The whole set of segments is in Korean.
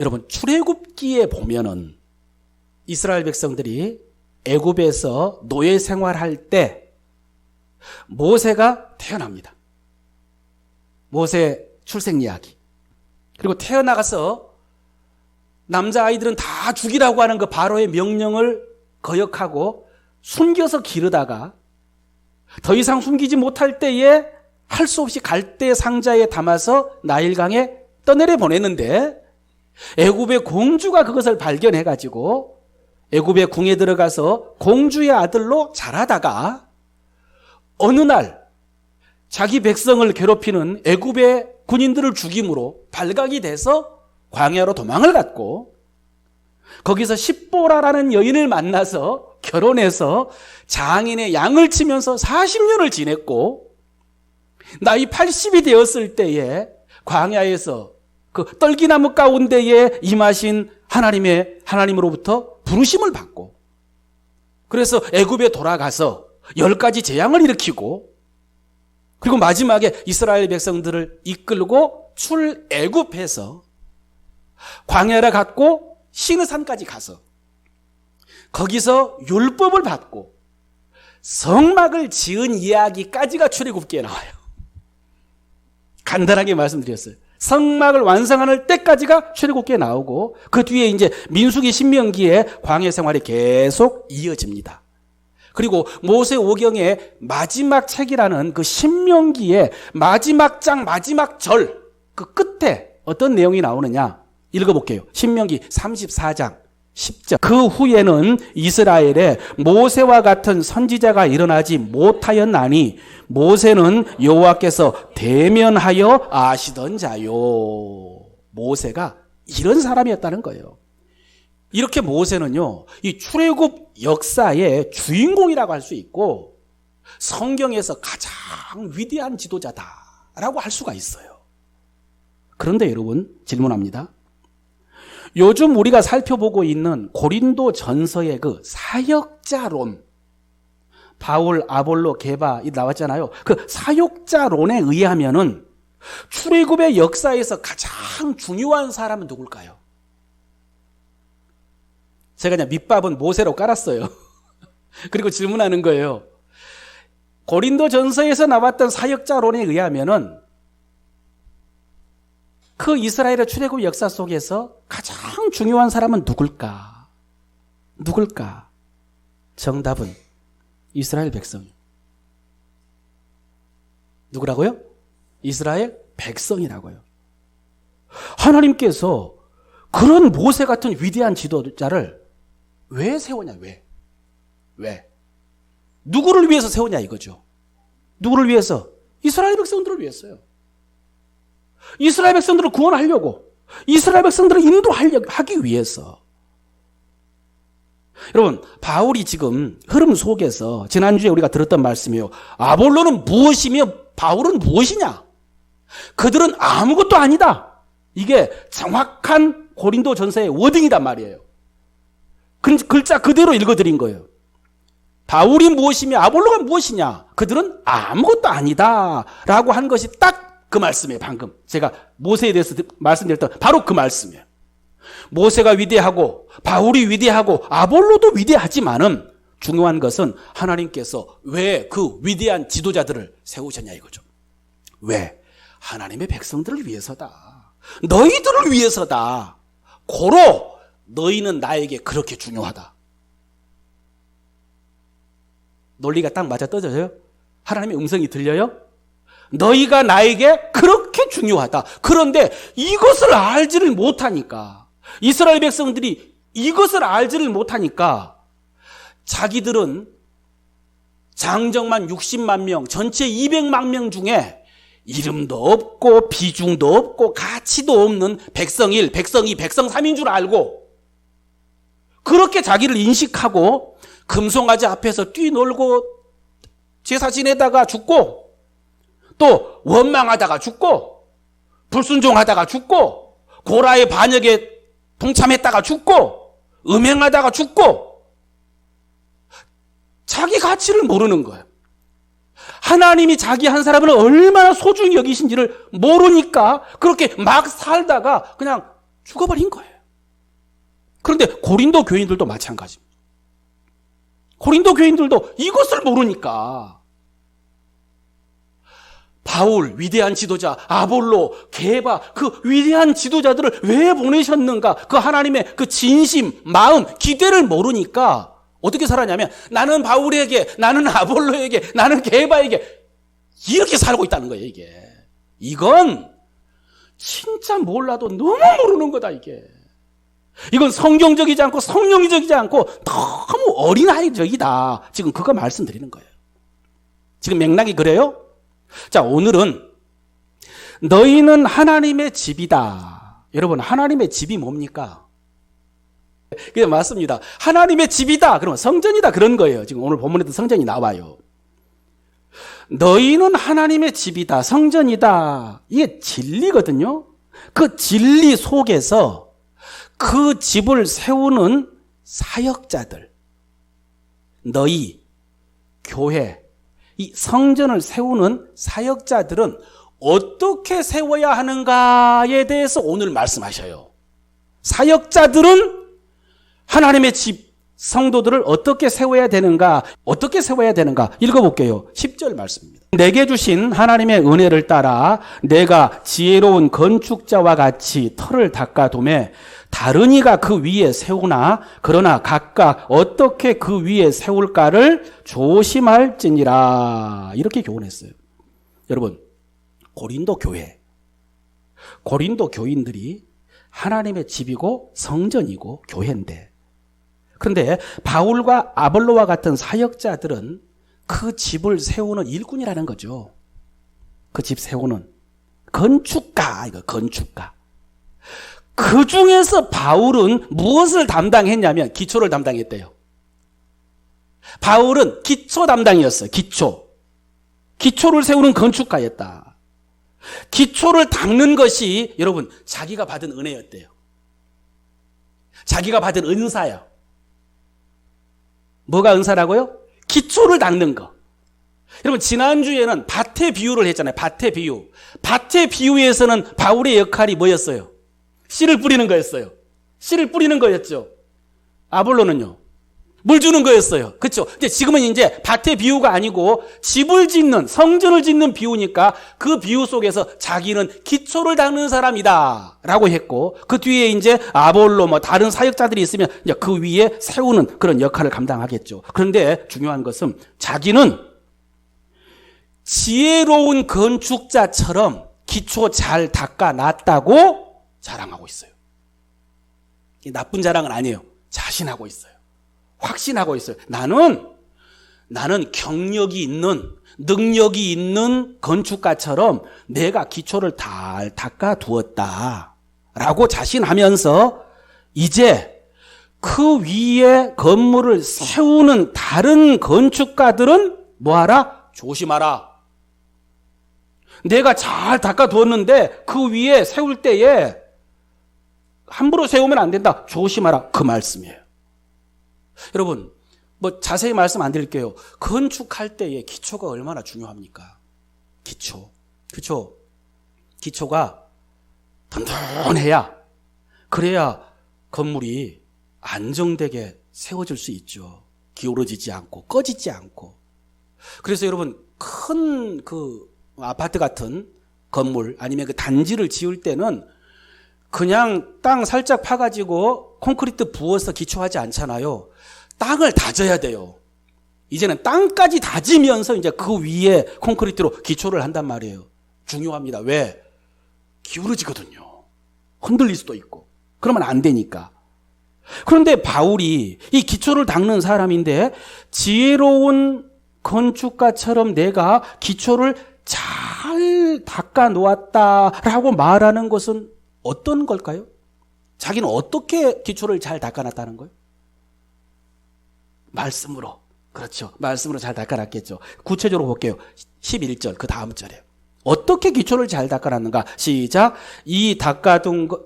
여러분, 출애굽기에 보면은 이스라엘 백성들이 애굽에서 노예 생활할 때 모세가 태어납니다. 모세 출생 이야기. 그리고 태어나가서 남자아이들은 다 죽이라고 하는 그 바로의 명령을 거역하고 숨겨서 기르다가 더 이상 숨기지 못할 때에 할 수 없이 갈대 상자에 담아서 나일강에 떠내려 보냈는데 애굽의 공주가 그것을 발견해가지고 애굽의 궁에 들어가서 공주의 아들로 자라다가 어느 날 자기 백성을 괴롭히는 애굽의 군인들을 죽임으로 발각이 돼서 광야로 도망을 갔고 거기서 십보라라는 여인을 만나서 결혼해서 장인의 양을 치면서 40년을 지냈고 나이 80이 되었을 때에 광야에서 그 떨기나무 가운데에 임하신 하나님으로부터 부르심을 받고 그래서 애굽에 돌아가서 10가지 재앙을 일으키고 그리고 마지막에 이스라엘 백성들을 이끌고 출애굽해서 광야를 갔고 시내산까지 가서 거기서 율법을 받고 성막을 지은 이야기까지가 출애굽기에 나와요. 간단하게 말씀드렸어요. 성막을 완성하는 때까지가 출애굽기에 나오고 그 뒤에 이제 민수기 신명기에 광야 생활이 계속 이어집니다. 그리고 모세오경의 마지막 책이라는 그 신명기의 마지막 장 마지막 절 그 끝에 어떤 내용이 나오느냐 읽어볼게요. 신명기 34장 10절. 그 후에는 이스라엘에 모세와 같은 선지자가 일어나지 못하였나니 모세는 여호와께서 대면하여 아시던 자요. 모세가 이런 사람이었다는 거예요. 이렇게 모세는요, 이 출애굽 역사의 주인공이라고 할 수 있고 성경에서 가장 위대한 지도자다라고 할 수가 있어요. 그런데 여러분 질문합니다. 요즘 우리가 살펴보고 있는 고린도 전서의 그 사역자론, 바울, 아볼로, 게바 이 나왔잖아요. 그 사역자론에 의하면은 출애굽의 역사에서 가장 중요한 사람은 누굴까요? 제가 그냥 밑밥은 모세로 깔았어요. 그리고 질문하는 거예요. 고린도 전서에서 나왔던 사역자론에 의하면은 그 이스라엘의 출애굽 역사 속에서 가장 중요한 사람은 누굴까? 누굴까? 정답은 이스라엘 백성. 누구라고요? 이스라엘 백성이라고요. 하나님께서 그런 모세 같은 위대한 지도자를 왜 세우냐? 왜? 누구를 위해서 세우냐 이거죠. 누구를 위해서? 이스라엘 백성들을 위해서요. 이스라엘 백성들을 구원하려고, 이스라엘 백성들을 인도하기 위해서. 여러분, 바울이 지금 흐름 속에서 지난주에 우리가 들었던 말씀이에요. 아볼로는 무엇이며 바울은 무엇이냐? 그들은 아무것도 아니다. 이게 정확한 고린도 전서의 워딩이란 말이에요. 글자 그대로 읽어드린 거예요. 바울이 무엇이며 아볼로가 무엇이냐? 그들은 아무것도 아니다 라고 한 것이 딱 그 말씀이에요. 방금 제가 모세에 대해서 말씀드렸던 바로 그 말씀이에요. 모세가 위대하고 바울이 위대하고 아볼로도 위대하지만은 중요한 것은 하나님께서 왜 그 위대한 지도자들을 세우셨냐 이거죠. 왜? 하나님의 백성들을 위해서다. 너희들을 위해서다. 고로 너희는 나에게 그렇게 중요하다. 논리가 딱 맞아 떨어져요? 하나님의 음성이 들려요? 너희가 나에게 그렇게 중요하다. 그런데 이것을 알지를 못하니까, 이스라엘 백성들이 이것을 알지를 못하니까 자기들은 장정만 60만 명, 전체 200만 명 중에 이름도 없고 비중도 없고 가치도 없는 백성 1, 백성 2, 백성 3인 줄 알고 그렇게 자기를 인식하고 금송아지 앞에서 뛰놀고 제사 지내다가 죽고 또 원망하다가 죽고 불순종하다가 죽고 고라의 반역에 동참했다가 죽고 음행하다가 죽고 자기 가치를 모르는 거예요. 하나님이 자기 한 사람을 얼마나 소중히 여기신지를 모르니까 그렇게 막 살다가 그냥 죽어버린 거예요. 그런데 고린도 교인들도 마찬가지입니다. 고린도 교인들도 이것을 모르니까 바울, 위대한 지도자, 아볼로, 게바, 그 위대한 지도자들을 왜 보내셨는가? 그 하나님의 그 진심, 마음, 기대를 모르니까 어떻게 살았냐면 나는 바울에게, 나는 아볼로에게, 나는 게바에게 이렇게 살고 있다는 거예요, 이게. 이건 진짜 몰라도 너무 모르는 거다, 이게. 이건 성경적이지 않고 성령적이지 않고 너무 어린아이적이다. 지금 그거 말씀드리는 거예요. 지금 맥락이 그래요? 자, 오늘은 너희는 하나님의 집이다. 여러분, 하나님의 집이 뭡니까? 그게 맞습니다. 하나님의 집이다. 그러면 성전이다. 그런 거예요. 지금 오늘 본문에도 성전이 나와요. 너희는 하나님의 집이다. 성전이다. 이게 진리거든요. 그 진리 속에서 그 집을 세우는 사역자들, 너희, 교회, 이 성전을 세우는 사역자들은 어떻게 세워야 하는가에 대해서 오늘 말씀하셔요. 사역자들은 하나님의 집, 성도들을 어떻게 세워야 되는가, 읽어볼게요. 10절 말씀입니다. 내게 주신 하나님의 은혜를 따라 내가 지혜로운 건축자와 같이 터를 닦아두매 다른 이가 그 위에 세우나 그러나 각각 어떻게 그 위에 세울까를 조심할지니라. 이렇게 교훈했어요. 여러분, 고린도 교인들이 하나님의 집이고 성전이고 교회인데, 그런데 바울과 아볼로와 같은 사역자들은 그 집을 세우는 일꾼이라는 거죠. 그 집 세우는 건축가, 이거 건축가. 그 중에서 바울은 무엇을 담당했냐면 기초를 담당했대요. 바울은 기초 담당이었어요. 기초를 세우는 건축가였다. 기초를 닦는 것이 여러분 자기가 받은 은혜였대요. 자기가 받은 은사야. 뭐가 은사라고요? 기초를 닦는 거. 여러분, 지난주에는 밭의 비유를 했잖아요. 밭의 비유. 밭의 비유에서는 바울의 역할이 뭐였어요? 씨를 뿌리는 거였어요. 씨를 뿌리는 거였죠. 아볼로는요? 물 주는 거였어요. 그렇죠? 근데 지금은 이제 밭의 비유가 아니고 집을 짓는, 성전을 짓는 비유니까 그 비유 속에서 자기는 기초를 닦는 사람이다 라고 했고, 그 뒤에 이제 아볼로 다른 사역자들이 있으면 이제 그 위에 세우는 그런 역할을 감당하겠죠. 그런데 중요한 것은 자기는 지혜로운 건축자처럼 기초 잘 닦아놨다고 자랑하고 있어요. 나쁜 자랑은 아니에요. 자신하고 있어요. 확신하고 있어요. 나는 경력이 있는, 능력이 있는 건축가처럼 내가 기초를 잘 닦아두었다 라고 자신하면서 이제 그 위에 건물을 세우는 다른 건축가들은 뭐하라? 조심하라. 내가 잘 닦아두었는데 그 위에 세울 때에 함부로 세우면 안 된다. 조심하라. 그 말씀이에요. 여러분, 자세히 말씀 안 드릴게요. 건축할 때의 기초가 얼마나 중요합니까? 기초. 그렇죠? 기초가 튼튼해야, 그래야 건물이 안정되게 세워질 수 있죠. 기울어지지 않고 꺼지지 않고. 그래서 여러분, 큰 아파트 같은 건물 아니면 그 단지를 지을 때는 그냥 땅 살짝 파가지고 콘크리트 부어서 기초하지 않잖아요. 땅을 다져야 돼요. 이제는 땅까지 다지면서 이제 그 위에 콘크리트로 기초를 한단 말이에요. 중요합니다. 왜? 기울어지거든요. 흔들릴 수도 있고. 그러면 안 되니까. 그런데 바울이 이 기초를 닦는 사람인데 지혜로운 건축가처럼 내가 기초를 잘 닦아 놓았다라고 말하는 것은 어떤 걸까요? 자기는 어떻게 기초를 잘 닦아놨다는 거예요? 말씀으로. 그렇죠. 말씀으로 잘 닦아놨겠죠. 구체적으로 볼게요. 11절 그 다음 절에 어떻게 기초를 잘 닦아놨는가? 시작. 이 닦아둔 것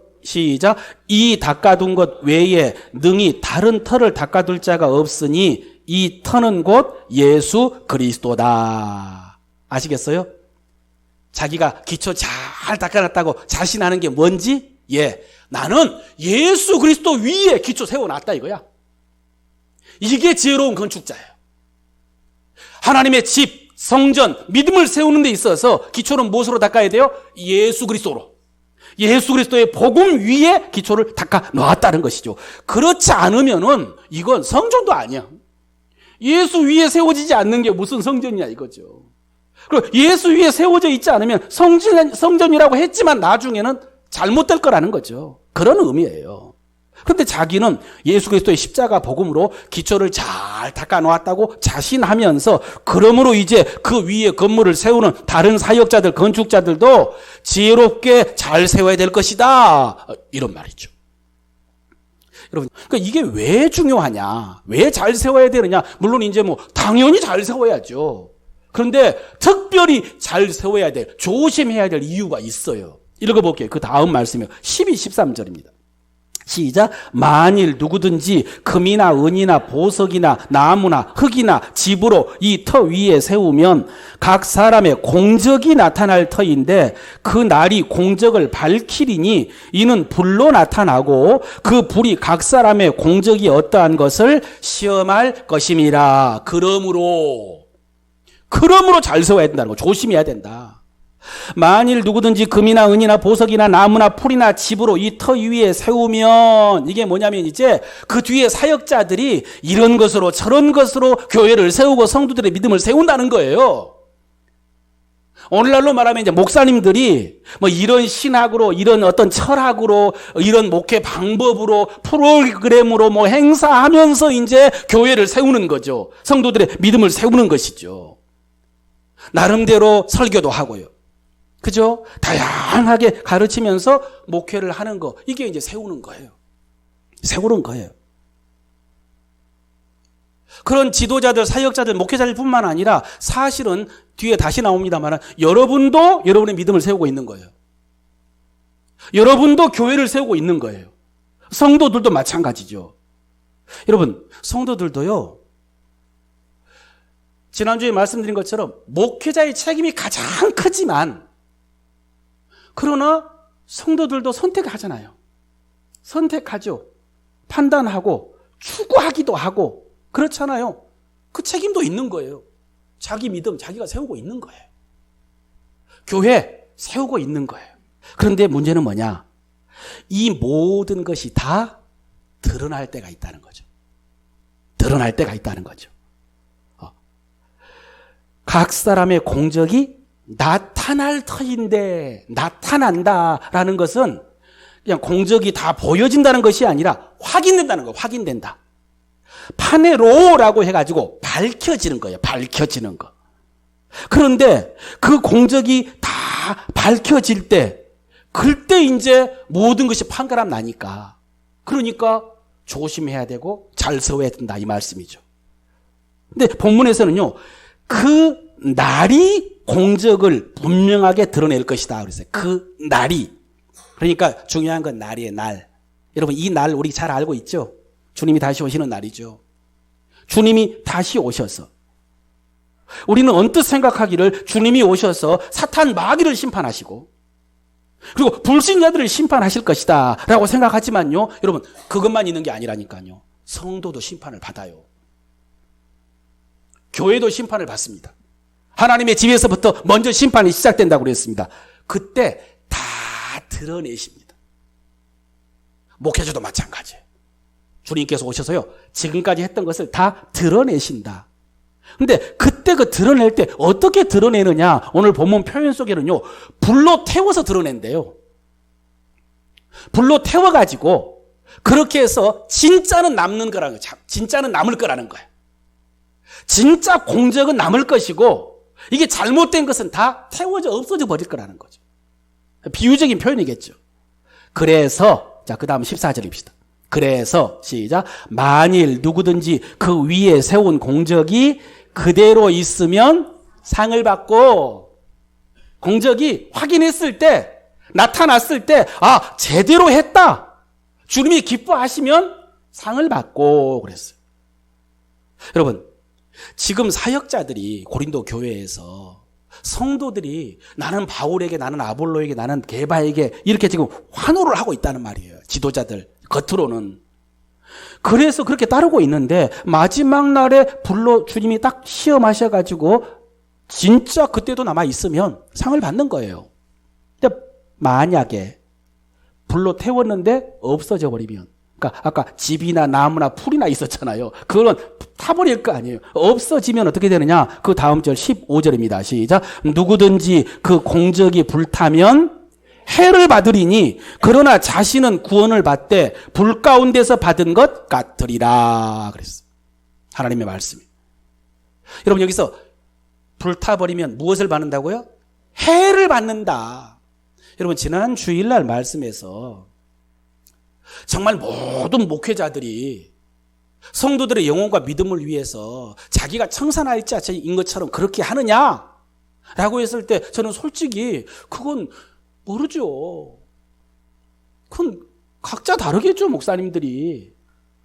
외에 능히 다른 터를 닦아둘 자가 없으니 이 터는 곧 예수 그리스도다. 아시겠어요? 자기가 기초 잘 닦아놨다고 자신하는 게 뭔지? 나는 예수 그리스도 위에 기초 세워놨다 이거야. 이게 지혜로운 건축자예요. 하나님의 집, 성전, 믿음을 세우는 데 있어서 기초는 무엇으로 닦아야 돼요? 예수 그리스도로. 예수 그리스도의 복음 위에 기초를 닦아 놓았다는 것이죠. 그렇지 않으면은 이건 성전도 아니야. 예수 위에 세워지지 않는 게 무슨 성전이냐 이거죠. 그리고 예수 위에 세워져 있지 않으면 성전이라고 했지만 나중에는 잘못될 거라는 거죠. 그런 의미예요. 그런데 자기는 예수 그리스도의 십자가 복음으로 기초를 잘 닦아 놓았다고 자신하면서 그러므로 이제 그 위에 건물을 세우는 다른 사역자들, 건축자들도 지혜롭게 잘 세워야 될 것이다. 이런 말이죠. 여러분, 그러니까 이게 왜 중요하냐? 왜 잘 세워야 되느냐? 물론 이제 당연히 잘 세워야죠. 그런데 특별히 잘 세워야 될, 조심해야 될 이유가 있어요. 읽어볼게요. 그 다음 말씀이요. 12, 13절입니다. 시작. 만일 누구든지 금이나 은이나 보석이나 나무나 흙이나 집으로 이 터 위에 세우면 각 사람의 공적이 나타날 터인데 그 날이 공적을 밝히리니 이는 불로 나타나고 그 불이 각 사람의 공적이 어떠한 것을 시험할 것임이라. 그러므로 잘 세워야 된다는 거. 조심해야 된다. 만일 누구든지 금이나 은이나 보석이나 나무나 풀이나 집으로 이 터 위에 세우면 이게 뭐냐면 이제 그 뒤에 사역자들이 이런 것으로 저런 것으로 교회를 세우고 성도들의 믿음을 세운다는 거예요. 오늘날로 말하면 이제 목사님들이 이런 신학으로 이런 어떤 철학으로 이런 목회 방법으로 프로그램으로 행사하면서 이제 교회를 세우는 거죠. 성도들의 믿음을 세우는 것이죠. 나름대로 설교도 하고요. 그죠? 다양하게 가르치면서 목회를 하는 거. 이게 이제 세우는 거예요. 세우는 거예요. 그런 지도자들, 사역자들, 목회자들 뿐만 아니라 사실은 뒤에 다시 나옵니다만 여러분도 여러분의 믿음을 세우고 있는 거예요. 여러분도 교회를 세우고 있는 거예요. 성도들도 마찬가지죠. 여러분, 성도들도요. 지난주에 말씀드린 것처럼 목회자의 책임이 가장 크지만 그러나 성도들도 선택하잖아요. 선택하죠. 판단하고 추구하기도 하고 그렇잖아요. 그 책임도 있는 거예요. 자기 믿음 자기가 세우고 있는 거예요. 교회 세우고 있는 거예요. 그런데 문제는 뭐냐? 이 모든 것이 다 드러날 때가 있다는 거죠. 드러날 때가 있다는 거죠. 각 사람의 공적이 나타날 터인데 나타난다라는 것은 그냥 공적이 다 보여진다는 것이 아니라 확인된다는 거예요. 확인된다. 파네로라고 해가지고 밝혀지는 거예요. 밝혀지는 거. 그런데 그 공적이 다 밝혀질 때 그때 이제 모든 것이 판가름 나니까 그러니까 조심해야 되고 잘 세워야 된다 이 말씀이죠. 근데 본문에서는요. 그 날이 공적을 분명하게 드러낼 것이다. 그랬어요. 그 날이. 그러니까 중요한 건 날이에요. 날. 여러분 이 날 우리 잘 알고 있죠? 주님이 다시 오시는 날이죠. 주님이 다시 오셔서 우리는 언뜻 생각하기를 주님이 오셔서 사탄 마귀를 심판하시고 그리고 불신자들을 심판하실 것이다 라고 생각하지만요. 여러분 그것만 있는 게 아니라니까요. 성도도 심판을 받아요. 교회도 심판을 받습니다. 하나님의 집에서부터 먼저 심판이 시작된다고 그랬습니다. 그때 다 드러내십니다. 목회자도 마찬가지예요. 주님께서 오셔서요. 지금까지 했던 것을 다 드러내신다. 근데 그때 그 드러낼 때 어떻게 드러내느냐? 오늘 본문 표현 속에는요. 불로 태워서 드러낸대요. 불로 태워가지고 그렇게 해서 진짜는 남는 거라는 거예요. 진짜는 남을 거라는 거예요. 진짜 공적은 남을 것이고 이게 잘못된 것은 다 태워져 없어져 버릴 거라는 거죠. 비유적인 표현이겠죠. 그래서 자, 그 다음 14절입니다. 그래서 시작. 만일 누구든지 그 위에 세운 공적이 그대로 있으면 상을 받고 공적이 확인했을 때 나타났을 때 제대로 했다. 주님이 기뻐하시면 상을 받고 그랬어요. 여러분 지금 사역자들이 고린도 교회에서 성도들이 나는 바울에게, 나는 아볼로에게, 나는 게바에게 이렇게 지금 환호를 하고 있다는 말이에요. 지도자들 겉으로는. 그래서 그렇게 따르고 있는데 마지막 날에 불로 주님이 딱 시험하셔가지고 진짜 그때도 남아 있으면 상을 받는 거예요. 근데 만약에 불로 태웠는데 없어져 버리면, 그러니까 아까 집이나 나무나 풀이나 있었잖아요. 그건 타버릴 거 아니에요. 없어지면 어떻게 되느냐? 그 다음 절 15절입니다. 시작. 누구든지 그 공적이 불타면 해를 받으리니 그러나 자신은 구원을 받되 불 가운데서 받은 것 같으리라 그랬어요. 하나님의 말씀이. 여러분 여기서 불타버리면 무엇을 받는다고요? 해를 받는다. 여러분 지난 주일날 말씀에서 정말 모든 목회자들이 성도들의 영혼과 믿음을 위해서 자기가 청산할자인 것처럼 그렇게 하느냐라고 했을 때 저는 솔직히 그건 모르죠. 그건 각자 다르겠죠, 목사님들이.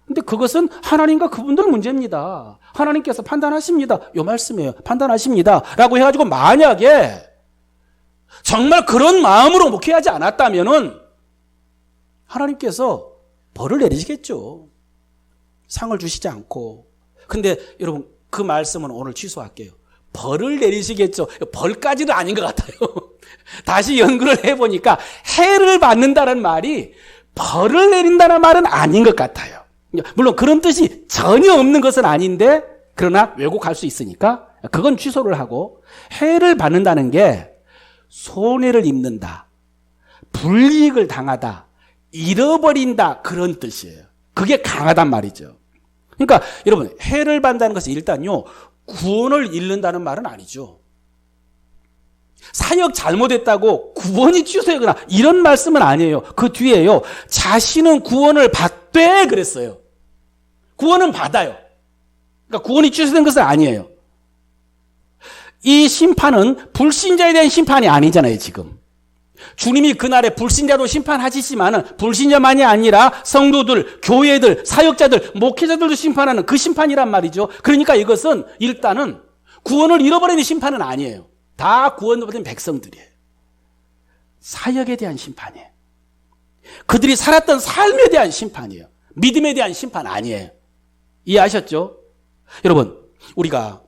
근데 그것은 하나님과 그분들 문제입니다. 하나님께서 판단하십니다. 요 말씀이에요. 판단하십니다. 라고 해가지고 만약에 정말 그런 마음으로 목회하지 않았다면은 하나님께서 벌을 내리시겠죠. 상을 주시지 않고. 근데 여러분 그 말씀은 오늘 취소할게요. 벌을 내리시겠죠. 벌까지는 아닌 것 같아요. 다시 연구를 해보니까 해를 받는다는 말이 벌을 내린다는 말은 아닌 것 같아요. 물론 그런 뜻이 전혀 없는 것은 아닌데 그러나 왜곡할 수 있으니까 그건 취소를 하고, 해를 받는다는 게 손해를 입는다, 불이익을 당하다, 잃어버린다, 그런 뜻이에요. 그게 강하단 말이죠. 그러니까 여러분 해를 받는다는 것은 일단요 구원을 잃는다는 말은 아니죠. 사역 잘못했다고 구원이 취소되거나 이런 말씀은 아니에요. 그 뒤에요 자신은 구원을 받되 그랬어요. 구원은 받아요. 그러니까 구원이 취소된 것은 아니에요. 이 심판은 불신자에 대한 심판이 아니잖아요. 지금 주님이 그날에 불신자도 심판하시지만 불신자만이 아니라 성도들, 교회들, 사역자들, 목회자들도 심판하는 그 심판이란 말이죠. 그러니까 이것은 일단은 구원을 잃어버리는 심판은 아니에요. 다 구원받은 백성들이에요. 사역에 대한 심판이에요. 그들이 살았던 삶에 대한 심판이에요. 믿음에 대한 심판 아니에요. 이해하셨죠? 여러분 우리가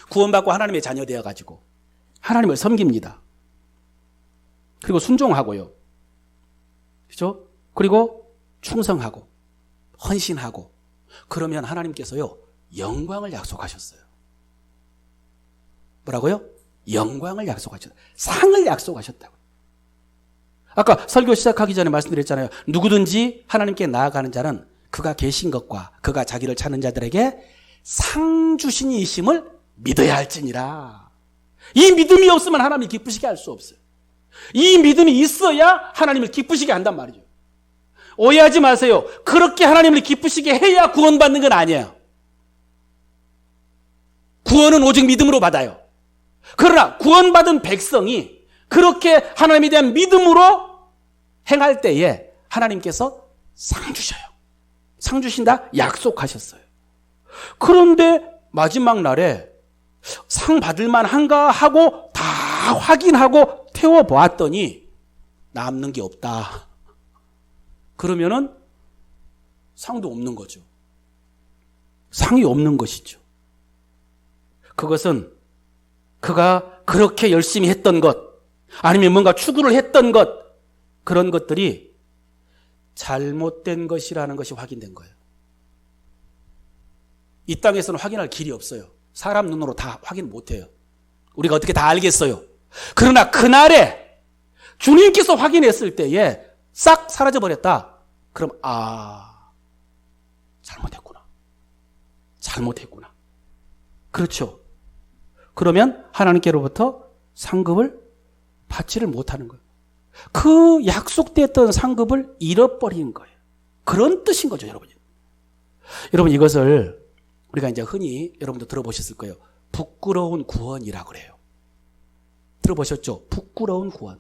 구원받고 하나님의 자녀 되어가지고 하나님을 섬깁니다. 그리고 순종하고요. 그렇죠? 그리고 충성하고 헌신하고 그러면 하나님께서요 영광을 약속하셨어요. 뭐라고요? 영광을 약속하셨어요. 상을 약속하셨다고. 아까 설교 시작하기 전에 말씀드렸잖아요. 누구든지 하나님께 나아가는 자는 그가 계신 것과 그가 자기를 찾는 자들에게 상 주신 이심을 믿어야 할지니라. 이 믿음이 없으면 하나님이 기쁘시게 할 수 없어요. 이 믿음이 있어야 하나님을 기쁘시게 한단 말이죠. 오해하지 마세요. 그렇게 하나님을 기쁘시게 해야 구원받는 건 아니에요. 구원은 오직 믿음으로 받아요. 그러나 구원받은 백성이 그렇게 하나님에 대한 믿음으로 행할 때에 하나님께서 상 주셔요. 상 주신다 약속하셨어요. 그런데 마지막 날에 상 받을 만한가 하고 다 확인하고 태워보았더니 남는 게 없다. 그러면은 상도 없는 거죠. 상이 없는 것이죠. 그것은 그가 그렇게 열심히 했던 것, 아니면 뭔가 추구를 했던 것, 그런 것들이 잘못된 것이라는 것이 확인된 거예요. 이 땅에서는 확인할 길이 없어요. 사람 눈으로 다 확인 못해요. 우리가 어떻게 다 알겠어요. 그러나 그날에 주님께서 확인했을 때에 싹 사라져버렸다. 그럼 잘못했구나. 그렇죠. 그러면 하나님께로부터 상급을 받지를 못하는 거예요. 그 약속됐던 상급을 잃어버린 거예요. 그런 뜻인 거죠, 여러분. 여러분 이것을 우리가 이제 흔히 여러분도 들어보셨을 거예요. 부끄러운 구원이라고 그래요. 들어보셨죠? 부끄러운 구원.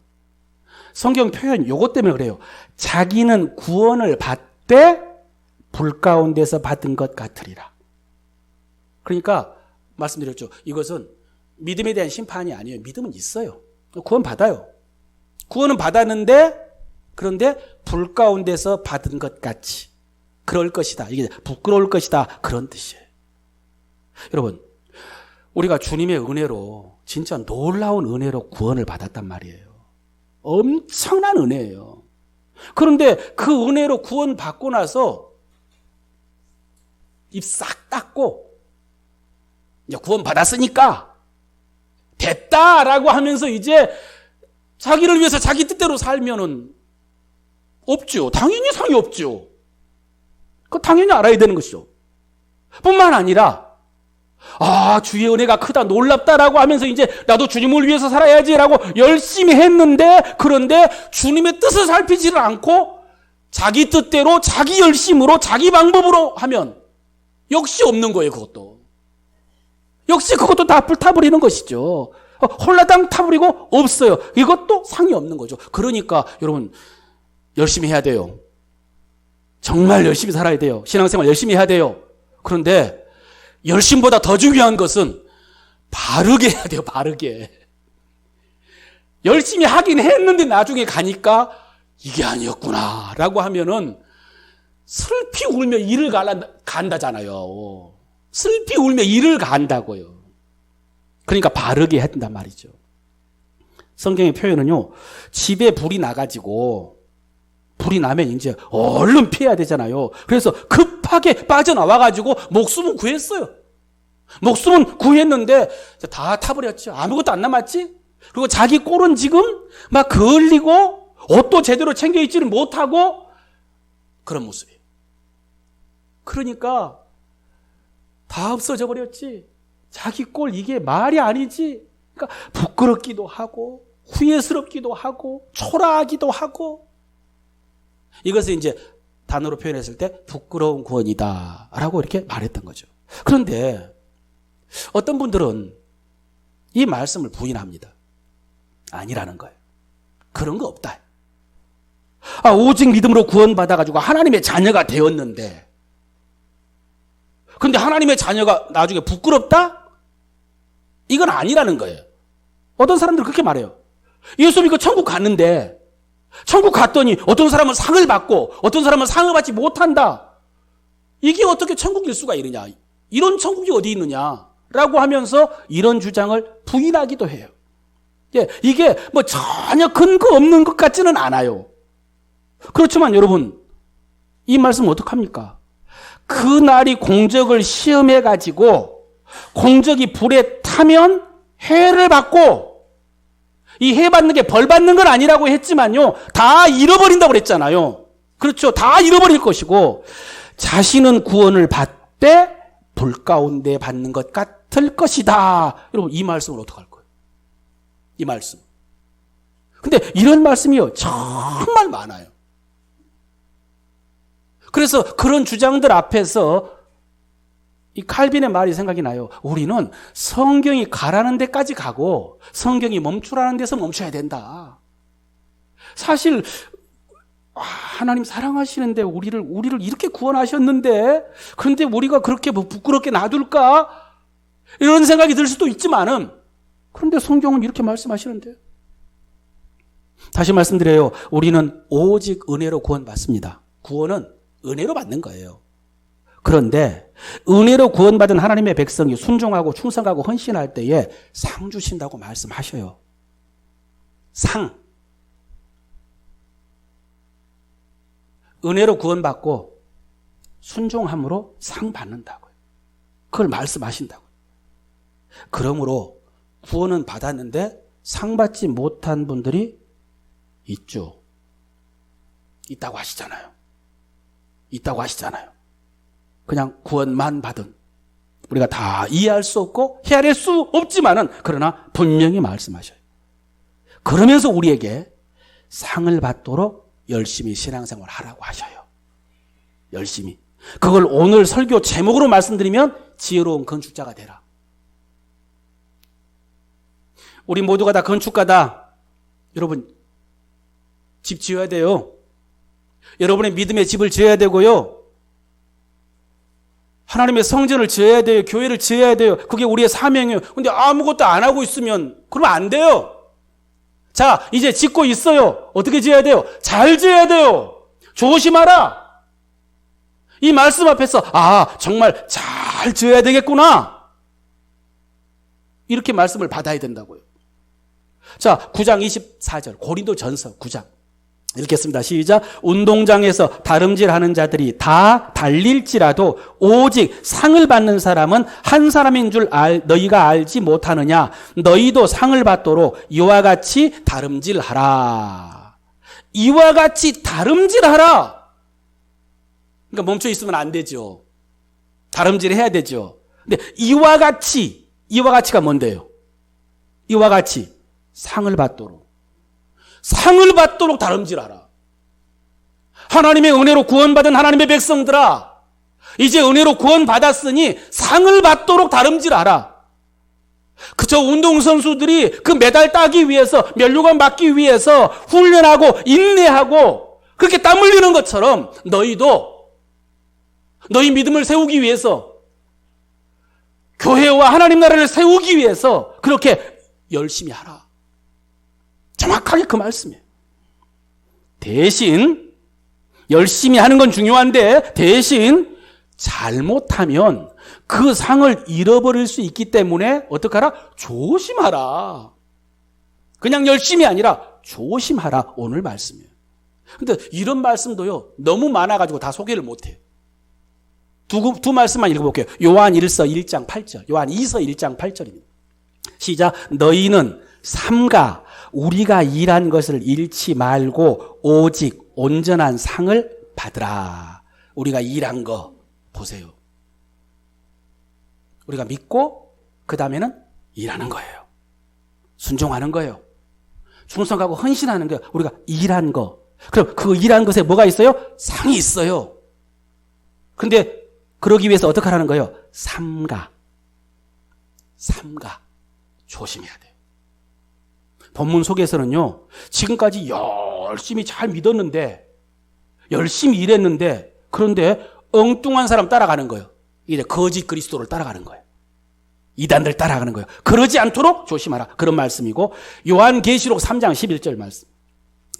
성경 표현 요것 때문에 그래요. 자기는 구원을 받되 불 가운데서 받은 것 같으리라. 그러니까 말씀드렸죠. 이것은 믿음에 대한 심판이 아니에요. 믿음은 있어요. 구원 받아요. 구원은 받았는데 그런데 불 가운데서 받은 것 같이 그럴 것이다. 이게 부끄러울 것이다. 그런 뜻이에요. 여러분, 우리가 주님의 은혜로 진짜 놀라운 은혜로 구원을 받았단 말이에요. 엄청난 은혜예요. 그런데 그 은혜로 구원 받고 나서 입 싹 닫고 이제 구원 받았으니까 됐다라고 하면서 이제 자기를 위해서 자기 뜻대로 살면은 없죠. 당연히 상이 없죠. 그거 당연히 알아야 되는 것이죠. 뿐만 아니라 주의 은혜가 크다 놀랍다라고 하면서 이제 나도 주님을 위해서 살아야지라고 열심히 했는데 그런데 주님의 뜻을 살피지를 않고 자기 뜻대로 자기 열심으로 자기 방법으로 하면 역시 없는 거예요. 그것도 역시 그것도 다 불타버리는 것이죠. 홀라당 타버리고 없어요. 이것도 상이 없는 거죠. 그러니까 여러분 열심히 해야 돼요. 정말 열심히 살아야 돼요. 신앙생활 열심히 해야 돼요. 그런데 열심보다 더 중요한 것은 바르게 해야 돼요. 바르게. 열심히 하긴 했는데 나중에 가니까 이게 아니었구나 라고 하면은 슬피 울며 이를 간다잖아요. 슬피 울며 이를 간다고요. 그러니까 바르게 해야 된단 말이죠. 성경의 표현은요, 집에 불이 나가지고 불이 나면 이제 얼른 피해야 되잖아요. 그래서 급하게 빠져나와가지고 목숨은 구했어요. 목숨은 구했는데 다 타버렸죠. 아무것도 안 남았지? 그리고 자기 꼴은 지금 막 걸리고 옷도 제대로 챙겨 입지를 못하고 그런 모습이에요. 그러니까 다 없어져 버렸지. 자기 꼴 이게 말이 아니지. 그러니까 부끄럽기도 하고 후회스럽기도 하고 초라하기도 하고 이것을 이제 단어로 표현했을 때 부끄러운 구원이다 라고 이렇게 말했던 거죠. 그런데 어떤 분들은 이 말씀을 부인합니다. 아니라는 거예요. 그런 거 없다. 오직 믿음으로 구원받아가지고 하나님의 자녀가 되었는데 근데 하나님의 자녀가 나중에 부끄럽다? 이건 아니라는 거예요. 어떤 사람들은 그렇게 말해요. 예수 믿고 천국 갔는데 천국 갔더니 어떤 사람은 상을 받고 어떤 사람은 상을 받지 못한다. 이게 어떻게 천국일 수가 있느냐. 이런 천국이 어디 있느냐. 라고 하면서 이런 주장을 부인하기도 해요. 이게 뭐 전혀 근거 없는 것 같지는 않아요. 그렇지만 여러분, 이 말씀 어떡합니까? 그 날이 공적을 시험해가지고 공적이 불에 타면 해를 받고 이 해 받는 게 벌 받는 건 아니라고 했지만요. 다 잃어버린다고 그랬잖아요. 그렇죠. 다 잃어버릴 것이고 자신은 구원을 받되 불 가운데 받는 것 같을 것이다. 여러분 이 말씀을 어떡할 거예요? 이 말씀. 근데 이런 말씀이요. 정말 많아요. 그래서 그런 주장들 앞에서 이 칼빈의 말이 생각이 나요. 우리는 성경이 가라는 데까지 가고 성경이 멈추라는 데서 멈춰야 된다. 사실 하나님 사랑하시는데 우리를 이렇게 구원하셨는데 그런데 우리가 그렇게 부끄럽게 놔둘까? 이런 생각이 들 수도 있지만은 그런데 성경은 이렇게 말씀하시는데 다시 말씀드려요. 우리는 오직 은혜로 구원받습니다. 구원은 은혜로 받는 거예요. 그런데 은혜로 구원받은 하나님의 백성이 순종하고 충성하고 헌신할 때에 상 주신다고 말씀하셔요. 상. 은혜로 구원받고 순종함으로 상 받는다고요. 그걸 말씀하신다고요. 그러므로 구원은 받았는데 상 받지 못한 분들이 있죠. 있다고 하시잖아요. 그냥 구원만 받은 우리가 다 이해할 수 없고 헤아릴 수 없지만은 그러나 분명히 말씀하셔요. 그러면서 우리에게 상을 받도록 열심히 신앙생활 하라고 하셔요. 열심히. 그걸 오늘 설교 제목으로 말씀드리면 지혜로운 건축자가 되라. 우리 모두가 다 건축가다. 여러분 집 지어야 돼요. 여러분의 믿음의 집을 지어야 되고요. 하나님의 성전을 지어야 돼요. 교회를 지어야 돼요. 그게 우리의 사명이에요. 근데 아무것도 안 하고 있으면 그러면 안 돼요. 자, 이제 짓고 있어요. 어떻게 지어야 돼요? 잘 지어야 돼요. 조심하라. 이 말씀 앞에서 정말 잘 지어야 되겠구나. 이렇게 말씀을 받아야 된다고요. 자, 9장 24절 고린도전서 9장 읽겠습니다. 시작. 운동장에서 다름질하는 자들이 다 달릴지라도 오직 상을 받는 사람은 한 사람인 줄 너희가 알지 못하느냐. 너희도 상을 받도록 이와 같이 다름질하라. 이와 같이 다름질하라. 그러니까 멈춰 있으면 안 되죠. 다름질해야 되죠. 근데 이와 같이가 뭔데요? 이와 같이 상을 받도록 다름질하라. 하나님의 은혜로 구원받은 하나님의 백성들아, 이제 은혜로 구원받았으니 상을 받도록 다름질하라. 그저 운동선수들이 그 메달 따기 위해서, 면류관 받기 위해서 훈련하고 인내하고 그렇게 땀 흘리는 것처럼 너희도 너희 믿음을 세우기 위해서, 교회와 하나님 나라를 세우기 위해서 그렇게 열심히 하라. 정확하게 그 말씀이에요. 대신 열심히 하는 건 중요한데 대신 잘못하면 그 상을 잃어버릴 수 있기 때문에 어떡하라? 조심하라. 그냥 열심히 아니라 조심하라. 오늘 말씀이에요. 근데 이런 말씀도요, 너무 많아가지고 다 소개를 못해요. 두 말씀만 읽어볼게요. 요한 1서 1장 8절, 요한 2서 1장 8절입니다. 시작. 너희는 삼가 우리가 일한 것을 잃지 말고 오직 온전한 상을 받으라. 우리가 일한 거 보세요. 우리가 믿고 그 다음에는 일하는 거예요. 순종하는 거예요. 충성하고 헌신하는 거예요. 우리가 일한 거. 그럼 그 일한 것에 뭐가 있어요? 상이 있어요. 근데 그러기 위해서 어떻게 하라는 거예요? 삼가. 조심해야 돼요. 본문 속에서는요, 지금까지 열심히 잘 믿었는데, 열심히 일했는데, 그런데 엉뚱한 사람 따라가는 거예요. 이제 거짓 그리스도를 따라가는 거예요. 이단들 따라가는 거예요. 그러지 않도록 조심하라. 그런 말씀이고, 요한계시록 3장 11절 말씀.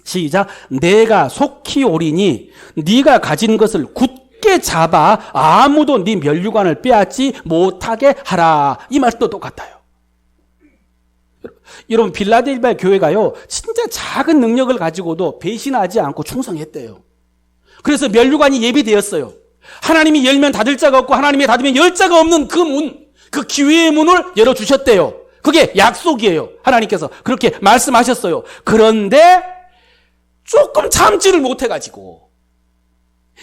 시작. 내가 속히 오리니 네가 가진 것을 굳게 잡아 아무도 네 면류관을 빼앗지 못하게 하라. 이 말도 똑같아요. 여러분, 빌라델비아 교회가요, 진짜 작은 능력을 가지고도 배신하지 않고 충성했대요. 그래서 면류관이 예비되었어요. 하나님이 열면 닫을 자가 없고 하나님이 닫으면 열 자가 없는 그 문, 그 기회의 문을 열어주셨대요. 그게 약속이에요. 하나님께서 그렇게 말씀하셨어요. 그런데 조금 참지를 못해가지고,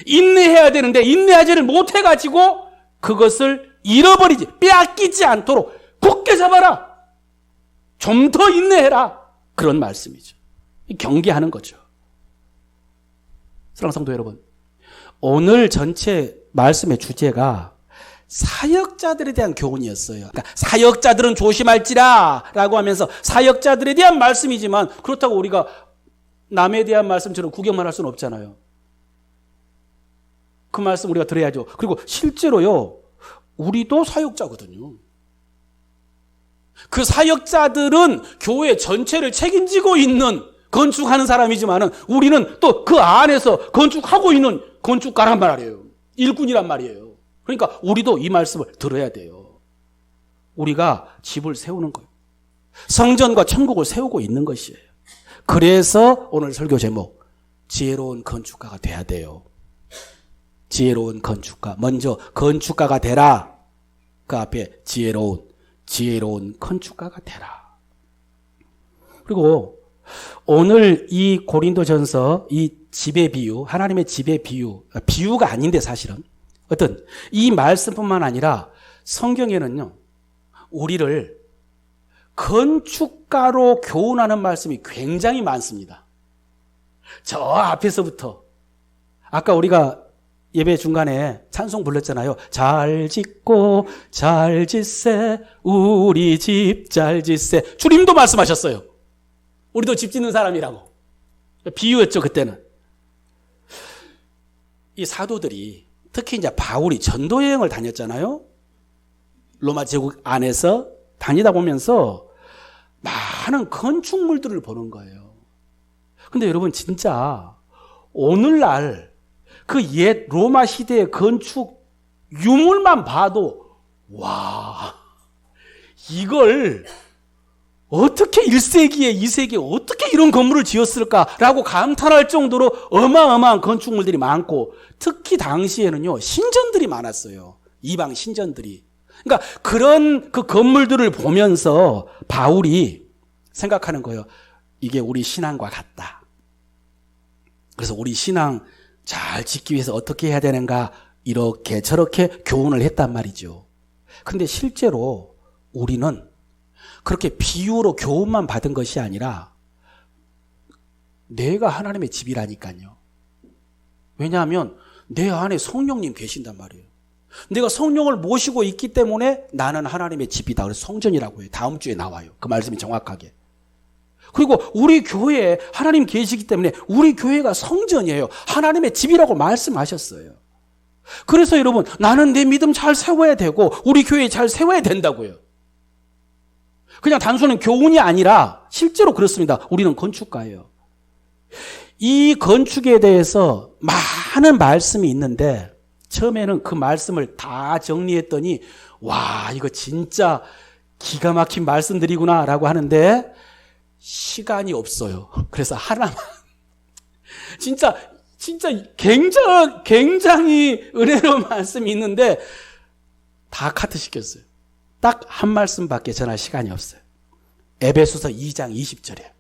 인내해야 되는데 인내하지를 못해가지고 그것을 잃어버리지, 빼앗기지 않도록 굳게 잡아라. 좀 더 인내해라. 그런 말씀이죠. 경계하는 거죠. 사랑하는 성도 여러분, 오늘 전체 말씀의 주제가 사역자들에 대한 교훈이었어요. 그러니까 사역자들은 조심할지라 라고 하면서 사역자들에 대한 말씀이지만, 그렇다고 우리가 남에 대한 말씀처럼 구경만 할 수는 없잖아요. 그 말씀 우리가 들어야죠. 그리고 실제로요, 우리도 사역자거든요. 그 사역자들은 교회 전체를 책임지고 있는 건축하는 사람이지만은 우리는 또 그 안에서 건축하고 있는 건축가란 말이에요. 일꾼이란 말이에요. 그러니까 우리도 이 말씀을 들어야 돼요. 우리가 집을 세우는 거예요. 성전과 천국을 세우고 있는 것이에요. 그래서 오늘 설교 제목, 지혜로운 건축가가 돼야 돼요. 지혜로운 건축가. 먼저 건축가가 되라. 그 앞에 지혜로운 건축가가 되라. 그리고 오늘 이 고린도전서, 이 집의 비유, 하나님의 집의 비유가 아닌데 사실은 어떤 이 말씀뿐만 아니라 성경에는요, 우리를 건축가로 교훈하는 말씀이 굉장히 많습니다. 저 앞에서부터 아까 우리가 예배 중간에 찬송 불렀잖아요. 잘 짓고 잘 짓세 우리 집 잘 짓세. 주님도 말씀하셨어요. 우리도 집 짓는 사람이라고. 비유였죠, 그때는. 이 사도들이 특히 이제 바울이 전도 여행을 다녔잖아요. 로마 제국 안에서 다니다 보면서 많은 건축물들을 보는 거예요. 근데 여러분 진짜 오늘날 그 옛 로마 시대의 건축 유물만 봐도 와, 이걸 어떻게 1세기에 2세기에 어떻게 이런 건물을 지었을까라고 감탄할 정도로 어마어마한 건축물들이 많고, 특히 당시에는요 신전들이 많았어요. 이방 신전들이. 그러니까 그런 그 건물들을 보면서 바울이 생각하는 거예요. 이게 우리 신앙과 같다. 그래서 우리 신앙 잘 짓기 위해서 어떻게 해야 되는가, 이렇게 저렇게 교훈을 했단 말이죠. 근데 실제로 우리는 그렇게 비유로 교훈만 받은 것이 아니라 내가 하나님의 집이라니까요. 왜냐하면 내 안에 성령님 계신단 말이에요. 내가 성령을 모시고 있기 때문에 나는 하나님의 집이다. 그래서 성전이라고 해요. 다음 주에 나와요. 그 말씀이 정확하게. 그리고 우리 교회에 하나님 계시기 때문에 우리 교회가 성전이에요. 하나님의 집이라고 말씀하셨어요. 그래서 여러분, 나는 내 믿음 잘 세워야 되고 우리 교회 잘 세워야 된다고요. 그냥 단순한 교훈이 아니라 실제로 그렇습니다. 우리는 건축가예요. 이 건축에 대해서 많은 말씀이 있는데 처음에는 그 말씀을 다 정리했더니 와, 이거 진짜 기가 막힌 말씀들이구나 라고 하는데 시간이 없어요. 그래서 하나만 진짜 굉장히 은혜로운 말씀이 있는데 다 카트 시켰어요. 딱 한 말씀밖에 전할 시간이 없어요. 에베소서 2장 20절이에요.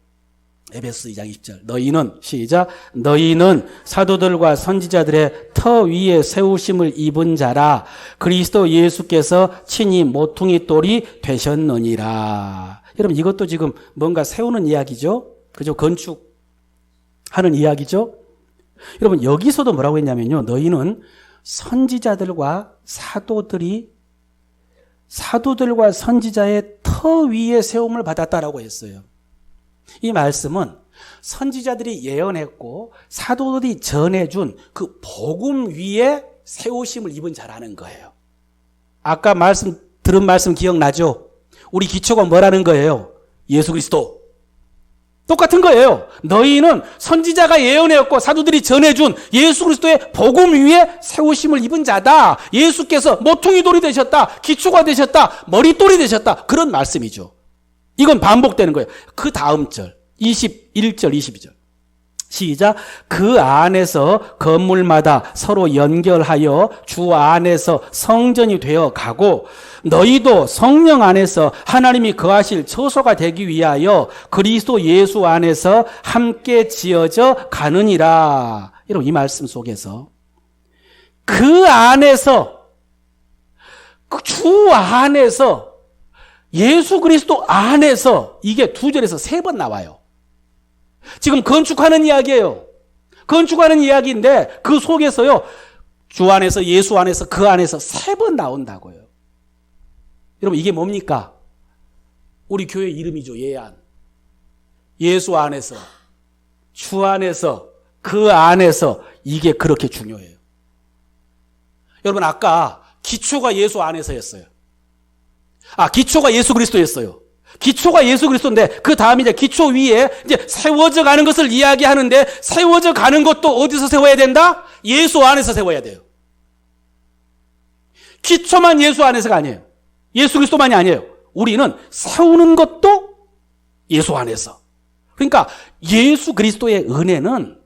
에베소서 2장 20절. 너희는 시작. 너희는 사도들과 선지자들의 터 위에 세우심을 입은 자라. 그리스도 예수께서 친히 모퉁이 돌이 되셨느니라. 여러분, 이것도 지금 뭔가 세우는 이야기죠. 그죠? 건축하는 이야기죠. 여러분, 여기서도 뭐라고 했냐면요. 너희는 선지자들과 선지자의 터 위에 세움을 받았다라고 했어요. 이 말씀은 선지자들이 예언했고 사도들이 전해준 그 복음 위에 세우심을 입은 자라는 거예요. 아까 들은 말씀 기억나죠? 우리 기초가 뭐라는 거예요? 예수 그리스도. 똑같은 거예요. 너희는 선지자가 예언했고 사도들이 전해준 예수 그리스도의 복음 위에 세우심을 입은 자다. 예수께서 모퉁이 돌이 되셨다. 기초가 되셨다. 머릿돌이 되셨다. 그런 말씀이죠. 이건 반복되는 거예요. 그 다음 절 21절 22절 시작. 그 안에서 건물마다 서로 연결하여 주 안에서 성전이 되어 가고 너희도 성령 안에서 하나님이 거하실 처소가 되기 위하여 그리스도 예수 안에서 함께 지어져 가느니라. 여러분, 이 말씀 속에서 그 안에서, 주 안에서, 예수 그리스도 안에서, 이게 2절에서 3번 나와요. 지금 건축하는 이야기예요. 건축하는 이야기인데 그 속에서요, 주 안에서, 예수 안에서, 그 안에서 3번 나온다고요. 여러분, 이게 뭡니까? 우리 교회 이름이죠. 예안. 예수 안에서, 주 안에서, 그 안에서. 이게 그렇게 중요해요. 여러분, 아까 기초가 예수 안에서였어요. 기초가 예수 그리스도였어요. 기초가 예수 그리스도인데 그 다음에 이제 기초 위에 이제 세워져 가는 것을 이야기하는데, 세워져 가는 것도 어디서 세워야 된다? 예수 안에서 세워야 돼요. 기초만 예수 안에서가 아니에요. 예수 그리스도만이 아니에요. 우리는 세우는 것도 예수 안에서. 그러니까 예수 그리스도의 은혜는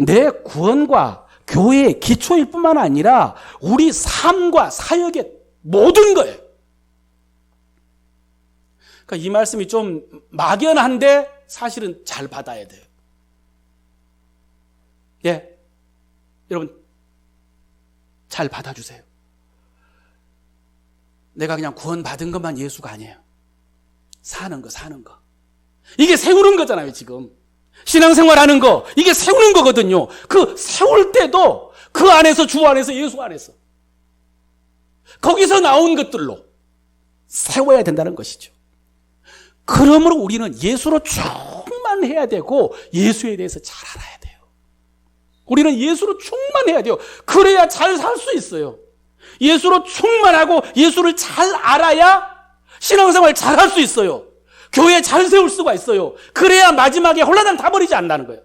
내 구원과 교회의 기초일 뿐만 아니라 우리 삶과 사역의 모든 거예요. 그러니까 이 말씀이 좀 막연한데 사실은 잘 받아야 돼요. 예, 여러분 잘 받아주세요. 내가 그냥 구원받은 것만 예수가 아니에요. 사는 거. 이게 세우는 거잖아요, 지금. 신앙생활하는 거, 이게 세우는 거거든요. 그 세울 때도 그 안에서, 주 안에서, 예수 안에서. 거기서 나온 것들로 세워야 된다는 것이죠. 그러므로 우리는 예수로 충만해야 되고 예수에 대해서 잘 알아야 돼요. 우리는 예수로 충만해야 돼요. 그래야 잘 살 수 있어요. 예수로 충만하고 예수를 잘 알아야 신앙생활 잘 할 수 있어요. 교회 잘 세울 수가 있어요. 그래야 마지막에 홀라당 타버리지 않는다는 거예요.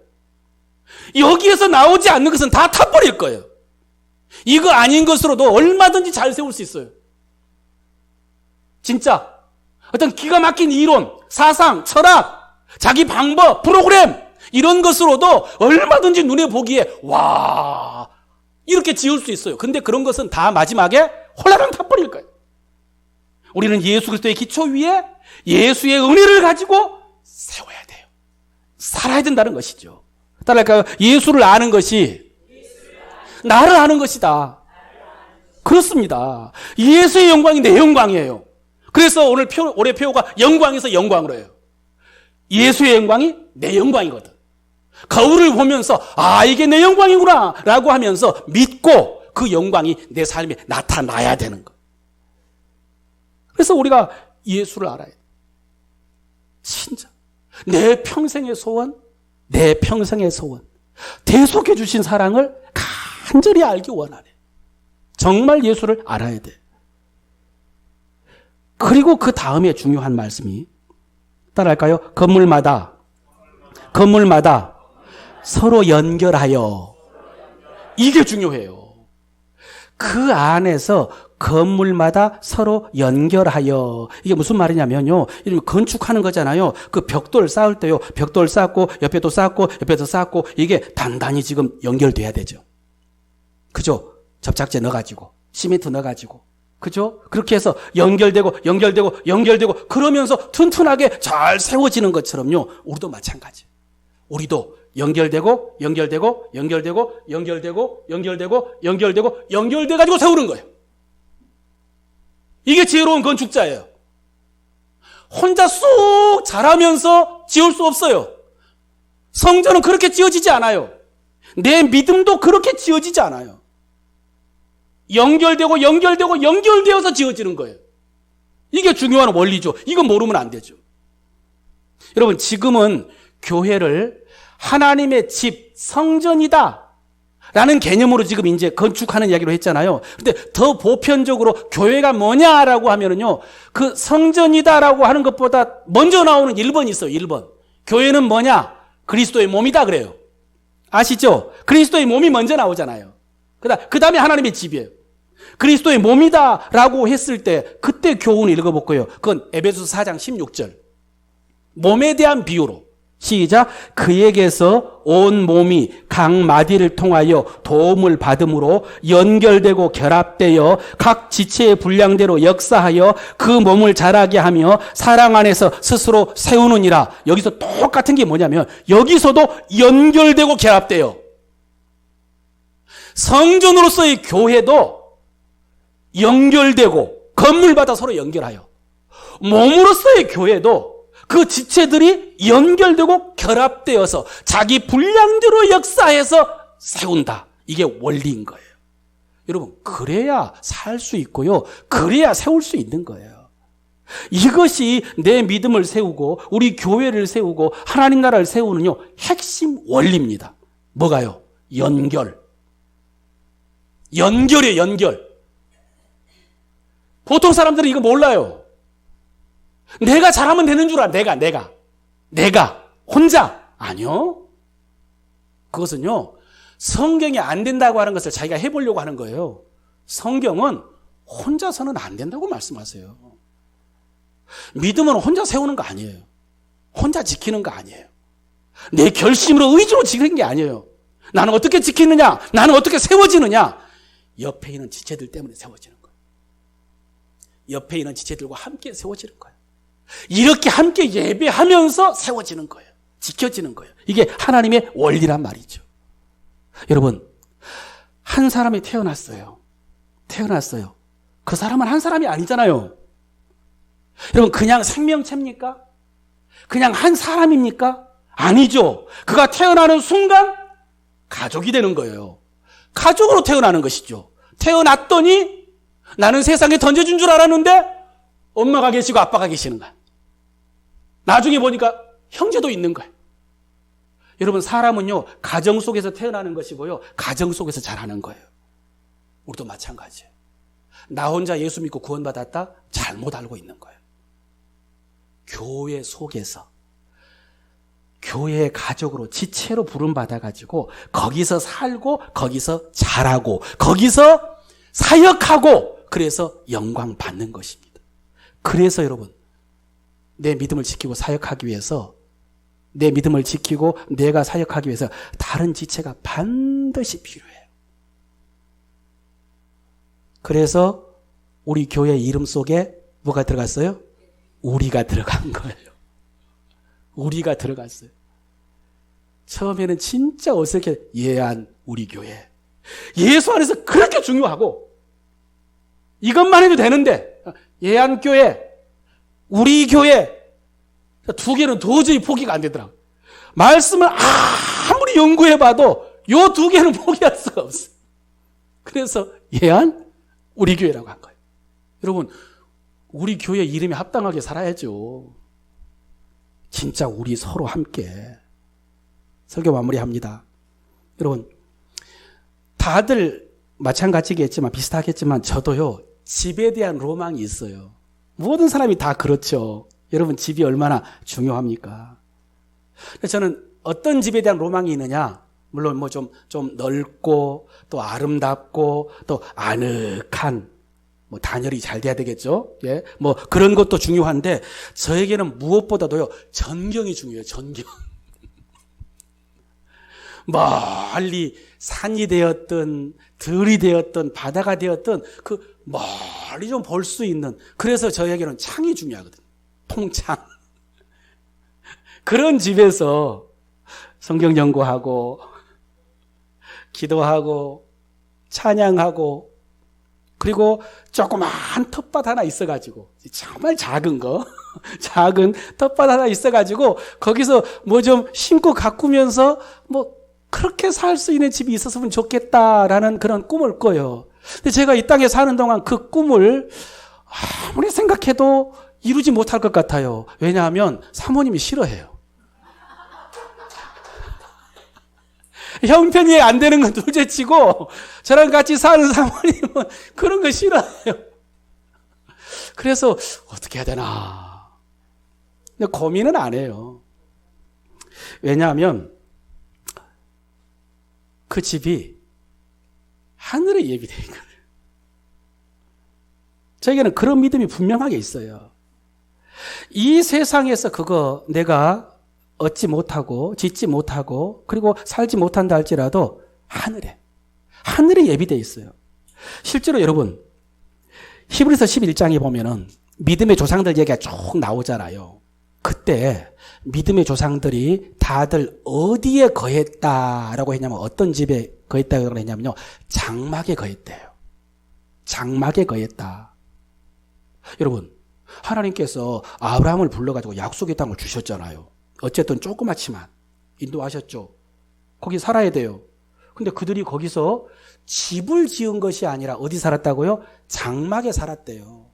여기에서 나오지 않는 것은 다 타버릴 거예요. 이거 아닌 것으로도 얼마든지 잘 세울 수 있어요. 진짜 어떤 기가 막힌 이론, 사상, 철학, 자기 방법, 프로그램 이런 것으로도 얼마든지 눈에 보기에 와 이렇게 지을 수 있어요. 근데 그런 것은 다 마지막에 홀라당 타버릴 거예요. 우리는 예수 그리스도의 기초 위에 예수의 은혜를 가지고 세워야 돼요. 살아야 된다는 것이죠. 따라할까요? 예수를 아는 것이 나를 아는 것이다. 그렇습니다. 예수의 영광이 내 영광이에요. 그래서 올해 표어가 영광에서 영광으로 해요. 예수의 영광이 내 영광이거든. 거울을 보면서 이게 내 영광이구나 라고 하면서 믿고 그 영광이 내 삶에 나타나야 되는 거. 그래서 우리가 예수를 알아야 돼. 진짜 내 평생의 소원, 내 평생의 소원, 대속해 주신 사랑을 간절히 알기 원하네. 정말 예수를 알아야 돼. 그리고 그 다음에 중요한 말씀이 따라할까요? 건물마다 서로 연결하여. 이게 중요해요. 그 안에서 건물마다 서로 연결하여. 이게 무슨 말이냐면요. 이러면 건축하는 거잖아요. 그 벽돌 쌓을 때요. 벽돌 쌓고 옆에도 쌓고 옆에도 쌓고 이게 단단히 지금 연결돼야 되죠. 그죠? 접착제 넣어가지고 시멘트 넣어가지고 그죠? 그렇게 해서 연결되고 그러면서 튼튼하게 잘 세워지는 것처럼요. 우리도 마찬가지. 우리도 연결되고 연결돼가지고 세우는 거예요. 이게 지혜로운 건축자예요. 혼자 쑥 잘하면서 지을 수 없어요. 성전은 그렇게 지어지지 않아요. 내 믿음도 그렇게 지어지지 않아요. 연결되어서 지어지는 거예요. 이게 중요한 원리죠. 이건 모르면 안 되죠. 여러분, 지금은 교회를 하나님의 집, 성전이다 라는 개념으로 지금 이제 건축하는 이야기로 했잖아요. 근데 더 보편적으로 교회가 뭐냐라고 하면은요, 그 성전이다라고 하는 것보다 먼저 나오는 1번이 있어요. 1번. 교회는 뭐냐? 그리스도의 몸이다 그래요. 아시죠? 그리스도의 몸이 먼저 나오잖아요. 그 다음에 하나님의 집이에요. 그리스도의 몸이다라고 했을 때 그때 교훈을 읽어볼게요. 그건 에베소서 4장 16절. 몸에 대한 비유로. 시작. 그에게서 온 몸이 각 마디를 통하여 도움을 받음으로 연결되고 결합되어 각 지체의 분량대로 역사하여 그 몸을 자라게 하며 사랑 안에서 스스로 세우느니라. 여기서 똑같은 게 뭐냐면 여기서도 연결되고 결합돼요. 성전으로서의 교회도 연결되고 건물마다 서로 연결하여 몸으로서의 교회도 그 지체들이 연결되고 결합되어서 자기 분량대로 역사해서 세운다. 이게 원리인 거예요. 여러분, 그래야 살 수 있고요. 그래야 세울 수 있는 거예요. 이것이 내 믿음을 세우고 우리 교회를 세우고 하나님 나라를 세우는요, 핵심 원리입니다. 뭐가요? 연결이에요, 연결. 보통 사람들은 이거 몰라요. 내가 잘하면 되는 줄 알아. 내가 혼자. 아니요. 그것은요, 성경이 안 된다고 하는 것을 자기가 해보려고 하는 거예요. 성경은 혼자서는 안 된다고 말씀하세요. 믿음은 혼자 세우는 거 아니에요. 혼자 지키는 거 아니에요. 내 결심으로 의지로 지키는 게 아니에요. 나는 어떻게 지키느냐? 나는 어떻게 세워지느냐? 옆에 있는 지체들 때문에 세워지는 거예요. 옆에 있는 지체들과 함께 세워지는 거예요. 이렇게 함께 예배하면서 세워지는 거예요. 지켜지는 거예요. 이게 하나님의 원리란 말이죠. 여러분, 한 사람이 태어났어요. 그 사람은 한 사람이 아니잖아요. 여러분, 그냥 생명체입니까? 그냥 한 사람입니까? 아니죠. 그가 태어나는 순간 가족이 되는 거예요. 가족으로 태어나는 것이죠. 태어났더니 나는 세상에 던져준 줄 알았는데 엄마가 계시고 아빠가 계시는 거야. 나중에 보니까 형제도 있는 거야. 여러분, 사람은요, 가정 속에서 태어나는 것이고요, 가정 속에서 자라는 거예요. 우리도 마찬가지예요. 나 혼자 예수 믿고 구원받았다? 잘못 알고 있는 거예요. 교회 속에서, 교회의 가족으로 지체로 부름받아가지고 거기서 살고 거기서 자라고 거기서 사역하고 그래서 영광 받는 것입니다. 그래서 여러분, 내 믿음을 지키고 사역하기 위해서, 내 믿음을 지키고 내가 사역하기 위해서 다른 지체가 반드시 필요해요. 그래서 우리 교회 이름 속에 뭐가 들어갔어요? 우리가 들어간 거예요. 우리가 들어갔어요. 처음에는 진짜 어색해. 예안 우리 교회. 예수 안에서 그렇게 중요하고 이것만 해도 되는데 예안 교회, 우리 교회 두 개는 도저히 포기가 안 되더라고요. 말씀을 아무리 연구해봐도 이 두 개는 포기할 수가 없어요. 그래서 예안 우리 교회라고 한 거예요. 여러분, 우리 교회 이름에 합당하게 살아야죠. 진짜 우리 서로 함께. 설교 마무리합니다. 여러분, 다들 마찬가지겠지만 비슷하겠지만 저도요, 집에 대한 로망이 있어요. 모든 사람이 다 그렇죠. 여러분, 집이 얼마나 중요합니까? 저는 어떤 집에 대한 로망이 있느냐? 물론 뭐 좀 넓고 또 아름답고 또 아늑한, 뭐 단열이 잘 돼야 되겠죠. 예, 뭐 그런 것도 중요한데 저에게는 무엇보다도요, 전경이 중요해요. 전경. 멀리 산이 되었든 들이 되었든 바다가 되었든 그 멀리 좀 볼 수 있는, 그래서 저에게는 창이 중요하거든요. 통창. 그런 집에서 성경 연구하고 기도하고 찬양하고, 그리고 조그만 텃밭 하나 있어가지고, 정말 작은 거, 작은 텃밭 하나 있어가지고 거기서 뭐 좀 심고 가꾸면서 뭐 그렇게 살 수 있는 집이 있었으면 좋겠다라는 그런 꿈을 꿔요. 근데 제가 이 땅에 사는 동안 그 꿈을 아무리 생각해도 이루지 못할 것 같아요. 왜냐하면 사모님이 싫어해요. 형편이 안 되는 건 둘째치고 저랑 같이 사는 사모님은 그런 거 싫어해요. 그래서 어떻게 해야 되나. 근데 고민은 안 해요. 왜냐하면 그 집이 하늘에 예비되어 있거든요. 저에게는 그런 믿음이 분명하게 있어요. 이 세상에서 그거 내가 얻지 못하고 짓지 못하고 그리고 살지 못한다 할지라도 하늘에 예비되어 있어요. 실제로 여러분, 히브리서 11장에 보면은 믿음의 조상들 얘기가 쭉 나오잖아요. 그때 믿음의 조상들이 다들 어디에 거했다라고 했냐면, 어떤 집에 거했다고 했냐면요, 장막에 거했대요. 장막에 거했다. 여러분, 하나님께서 아브라함을 불러가지고 약속의 땅을 주셨잖아요. 어쨌든 조그맣지만 인도하셨죠. 거기 살아야 돼요. 근데 그들이 거기서 집을 지은 것이 아니라 어디 살았다고요? 장막에 살았대요.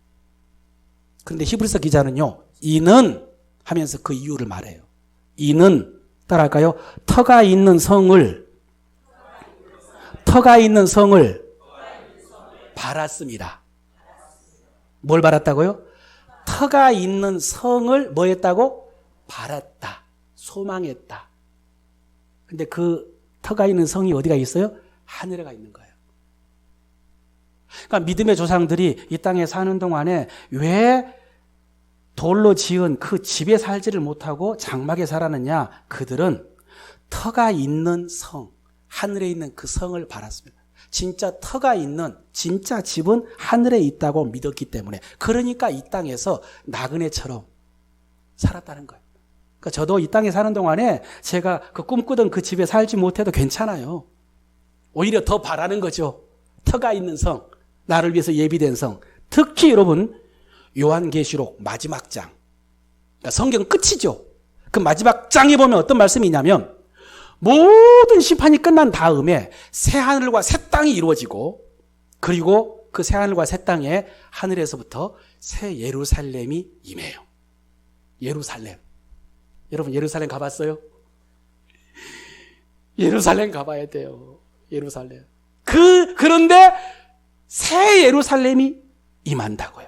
그런데 히브리서 기자는요, 이는 하면서 그 이유를 말해요. 이는 따라할까요? 터가 있는 성을 바랐습니다. 뭘 바랐다고요? 터가 있는 성을 뭐 했다고? 바랐다. 소망했다. 근데 그 터가 있는 성이 어디가 있어요? 하늘에 가 있는 거예요. 그러니까 믿음의 조상들이 이 땅에 사는 동안에 왜 돌로 지은 그 집에 살지를 못하고 장막에 살았느냐? 그들은 터가 있는 성, 하늘에 있는 그 성을 바랐습니다. 진짜 터가 있는 진짜 집은 하늘에 있다고 믿었기 때문에, 그러니까 이 땅에서 나그네처럼 살았다는 거예요. 그러니까 저도 이 땅에 사는 동안에 제가 그 꿈꾸던 그 집에 살지 못해도 괜찮아요. 오히려 더 바라는 거죠. 터가 있는 성, 나를 위해서 예비된 성. 특히 여러분, 요한계시록 마지막 장, 그러니까 성경 끝이죠. 그 마지막 장에 보면 어떤 말씀이 있냐면, 모든 심판이 끝난 다음에 새하늘과 새 땅이 이루어지고, 그리고 그 새하늘과 새 땅에 하늘에서부터 새 예루살렘이 임해요. 예루살렘. 여러분, 예루살렘 가봤어요? 예루살렘 가봐야 돼요. 예루살렘. 그런데 새 예루살렘이 임한다고요.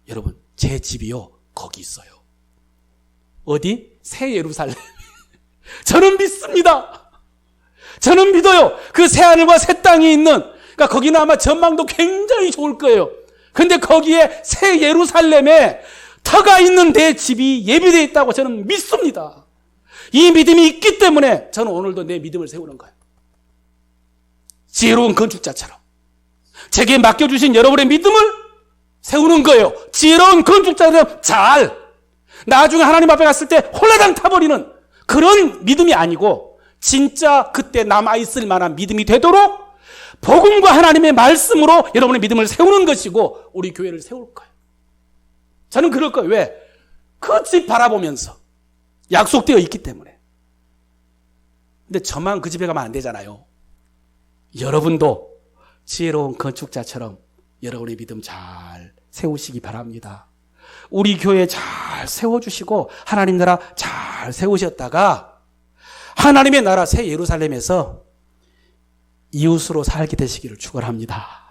여러분, 제 집이요, 거기 있어요. 어디? 새 예루살렘. 저는 믿습니다. 저는 믿어요. 그 새 하늘과 새 땅이 있는, 그러니까 거기는 아마 전망도 굉장히 좋을 거예요. 근데 거기에 새 예루살렘에 터가 있는 내 집이 예비되어 있다고 저는 믿습니다. 이 믿음이 있기 때문에 저는 오늘도 내 믿음을 세우는 거예요. 지혜로운 건축자처럼. 제게 맡겨주신 여러분의 믿음을 세우는 거예요. 지혜로운 건축자처럼 잘. 나중에 하나님 앞에 갔을 때 홀라당 타버리는 그런 믿음이 아니고 진짜 그때 남아있을 만한 믿음이 되도록 복음과 하나님의 말씀으로 여러분의 믿음을 세우는 것이고 우리 교회를 세울 거예요. 저는 그럴 거예요. 왜? 그 집 바라보면서 약속되어 있기 때문에. 근데 저만 그 집에 가면 안 되잖아요. 여러분도 지혜로운 건축자처럼 여러분의 믿음 잘 세우시기 바랍니다. 우리 교회 잘 세워주시고 하나님 나라 잘 세우셨다가 하나님의 나라 새 예루살렘에서 이웃으로 살게 되시기를 축원합니다.